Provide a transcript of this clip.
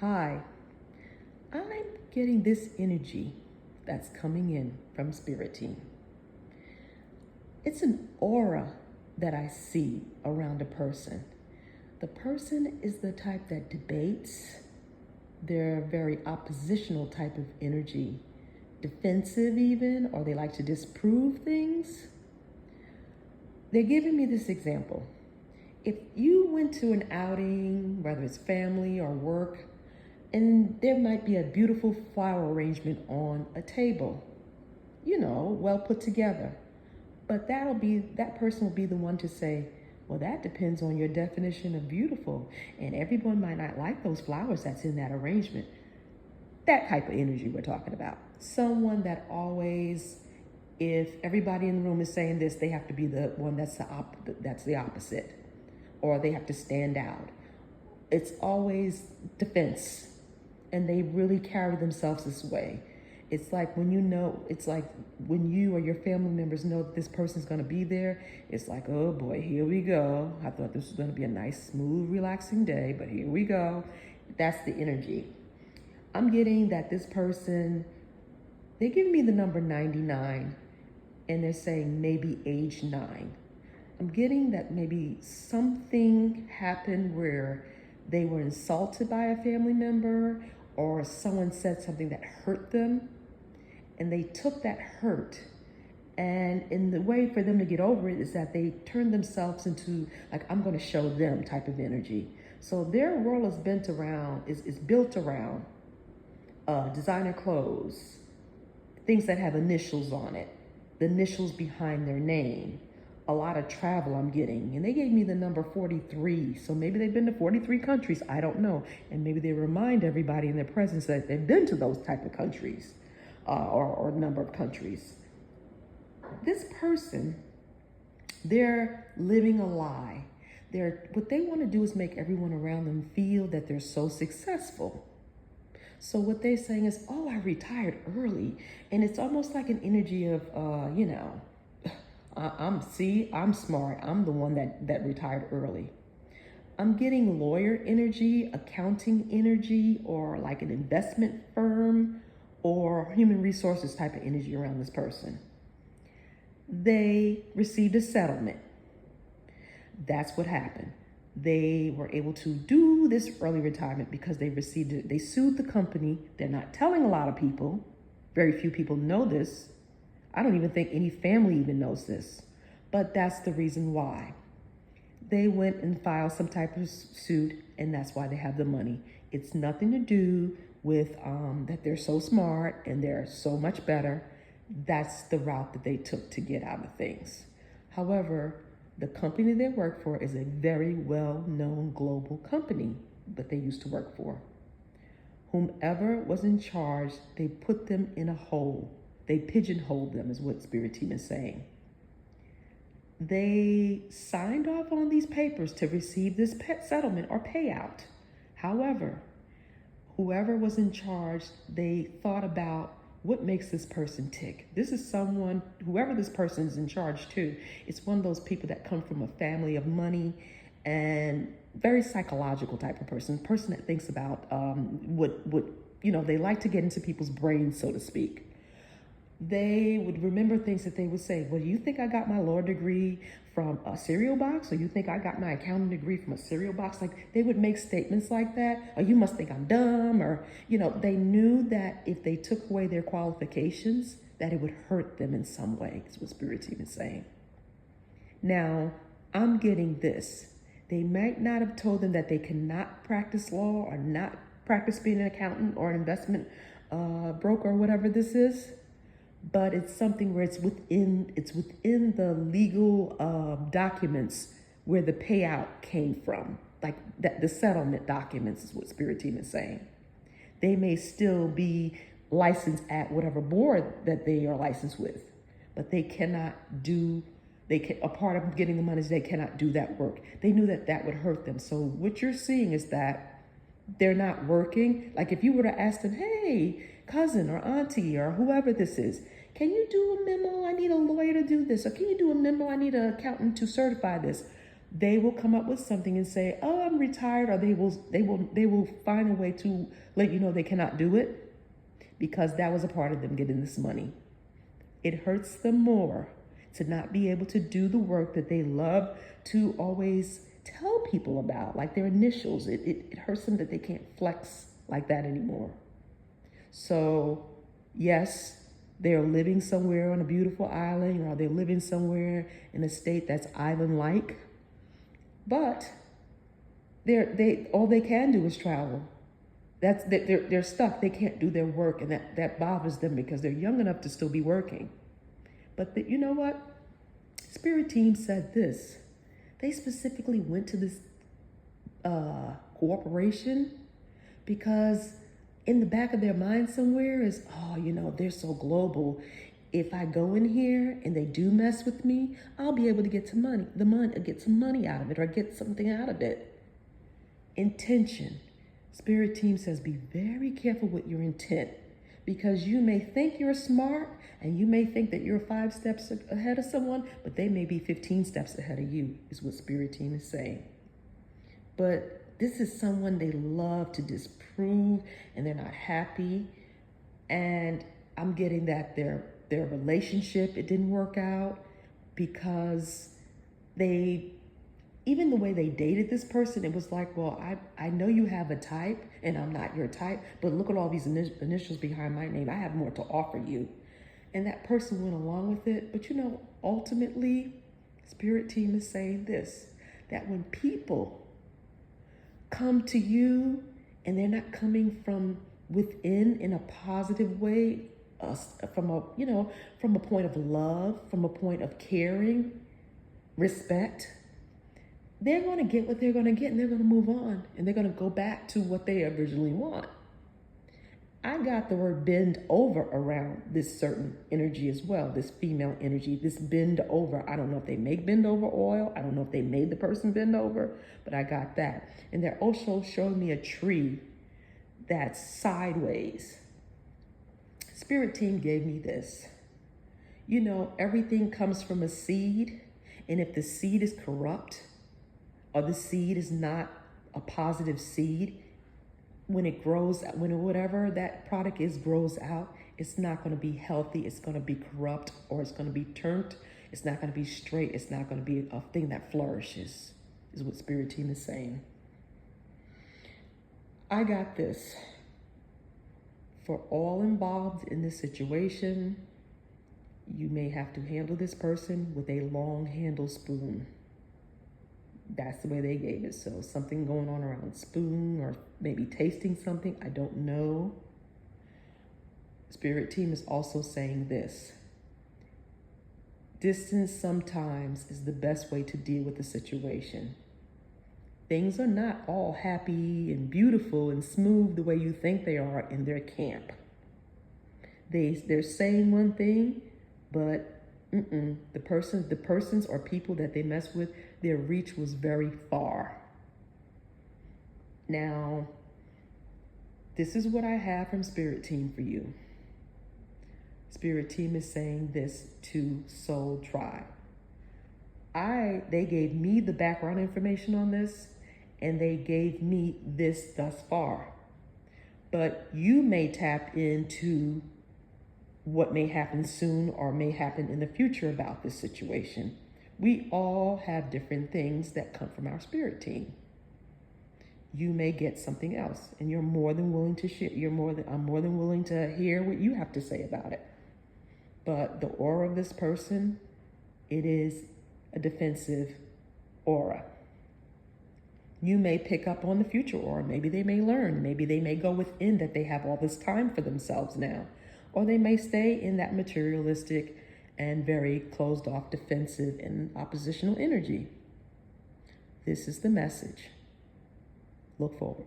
Hi, I'm getting this energy that's coming in from Spirit Team. It's an aura that I see around a person. The person is the type that debates. They're a very oppositional type of energy, defensive even, or they like to disprove things. They're giving me this example. If you went to an outing, whether it's family or work, and there might be a beautiful flower arrangement on a table, well put together. But that person will be the one to say, well, that depends on your definition of beautiful. And everyone might not like those flowers that's in that arrangement. That type of energy we're talking about. Someone that always, if everybody in the room is saying this, they have to be the one that's the opposite. Or they have to stand out. It's always defense. And they really carry themselves this way. It's like when you or your family members know that this person's gonna be there, it's like, oh boy, here we go. I thought this was gonna be a nice, smooth, relaxing day, but here we go. That's the energy. I'm getting that this person, they're giving me the number 99, and they're saying maybe age 9. I'm getting that maybe something happened where they were insulted by a family member, or someone said something that hurt them, and they took that hurt, and in the way for them to get over it is that they turned themselves into, like, I'm going to show them type of energy. So their world is built around designer clothes, things that have initials on it, the initials behind their name. A lot of travel I'm getting, and they gave me the number 43, so maybe they've been to 43 countries, I don't know, and maybe they remind everybody in their presence that they've been to those type of countries, or number of countries. This person, they're living a lie. What they want to do is make everyone around them feel that they're so successful. So what they're saying is, oh, I retired early, and it's almost like an energy of, I'm smart. I'm the one that retired early. I'm getting lawyer energy, accounting energy, or like an investment firm or human resources type of energy around this person. They received a settlement. That's what happened. They were able to do this early retirement because they received it. They sued the company. They're not telling a lot of people. Very few people know this. I don't even think any family even knows this, but that's the reason why. They went and filed some type of suit, and that's why they have the money. It's nothing to do with that they're so smart and they're so much better. That's the route that they took to get out of things. However, the company they work for is a very well-known global company that they used to work for. Whomever was in charge, they put them in a hole. They pigeonholed them, is what Spirit Team is saying. They signed off on these papers to receive this pet settlement or payout. However, whoever was in charge, they thought about what makes this person tick. This is someone, whoever this person is in charge to, it's one of those people that come from a family of money and very psychological type of person that thinks about they like to get into people's brains, so to speak. They would remember things that they would say, well, you think I got my law degree from a cereal box? Or you think I got my accounting degree from a cereal box? Like, they would make statements like that. Or you must think I'm dumb. Or, they knew that if they took away their qualifications, that it would hurt them in some way, is what Spirit Team is saying. Now, I'm getting this. They might not have told them that they cannot practice law or not practice being an accountant or an investment broker or whatever this is. But it's something where it's within the legal documents where the payout came from, like that the settlement documents is what Spirit Team is saying. They may still be licensed at whatever board that they are licensed with, but they cannot a part of getting the money is they cannot do that work. They knew that would hurt them. So what you're seeing is that they're not working. Like if you were to ask them, hey, cousin or auntie or whoever this is, can you do a memo? I need a lawyer to do this. Or can you do a memo? I need an accountant to certify this. they will come up with something and say, "Oh, I'm retired," or they will find a way to let you know they cannot do it because that was a part of them getting this money. It hurts them more to not be able to do the work that they love to always tell people about, like their initials. It hurts them that they can't flex like that anymore. So, yes, they're living somewhere on a beautiful island, or they're living somewhere in a state that's island-like, but they all they can do is travel. They're stuck. They can't do their work, and that bothers them because they're young enough to still be working. But you know what? Spirit team said this. They specifically went to this corporation because in the back of their mind somewhere is, oh, they're so global. If I go in here and they do mess with me, I'll be able to get some money out of it, or get something out of it. Intention. Spirit team says be very careful with your intent, because you may think you're smart and you may think that you're 5 steps ahead of someone, but they may be 15 steps ahead of you, is what Spirit team is saying. But this is someone they love to disprove, and they're not happy. And I'm getting that their relationship, it didn't work out because even the way they dated this person, it was like, well, I know you have a type and I'm not your type, but look at all these initials behind my name. I have more to offer you. And that person went along with it. But ultimately, Spirit team is saying this, that when people come to you and they're not coming from within in a positive way, from a point of love, from a point of caring, respect, they're going to get what they're going to get, and they're going to move on, and they're going to go back to what they originally want. I got the word bend over around this certain energy as well, this female energy, this bend over. I don't know if they make bend over oil. I don't know if they made the person bend over, but I got that. And they're also showing me a tree that's sideways. Spirit team gave me this. Everything comes from a seed, and if the seed is corrupt, or the seed is not a positive seed, when it grows, whatever that product is grows out, it's not going to be healthy. It's going to be corrupt, or it's going to be turned. It's not going to be straight. It's not going to be a thing that flourishes, is what Spirit team is saying. I got this. For all involved in this situation, you may have to handle this person with a long handle spoon. That's the way they gave it. So something going on around spoon, or maybe tasting something, I don't know. Spirit team is also saying this. Distance sometimes is the best way to deal with the situation. Things are not all happy and beautiful and smooth the way you think they are in their camp. They're saying one thing, but the persons or people that they mess with, their reach was very far. Now, this is what I have from Spirit team for you. Spirit team is saying this to Soul Tribe. They gave me the background information on this, and they gave me this thus far. But you may tap into what may happen soon or may happen in the future about this situation. We all have different things that come from our spirit team. You may get something else, and you're more than willing to share. I'm more than willing to hear what you have to say about it. But the aura of this person, it is a defensive aura. You may pick up on the future aura. Maybe they may learn. Maybe they may go within that they have all this time for themselves now. Or they may stay in that materialistic and very closed off, defensive and oppositional energy. This is the message. Look forward.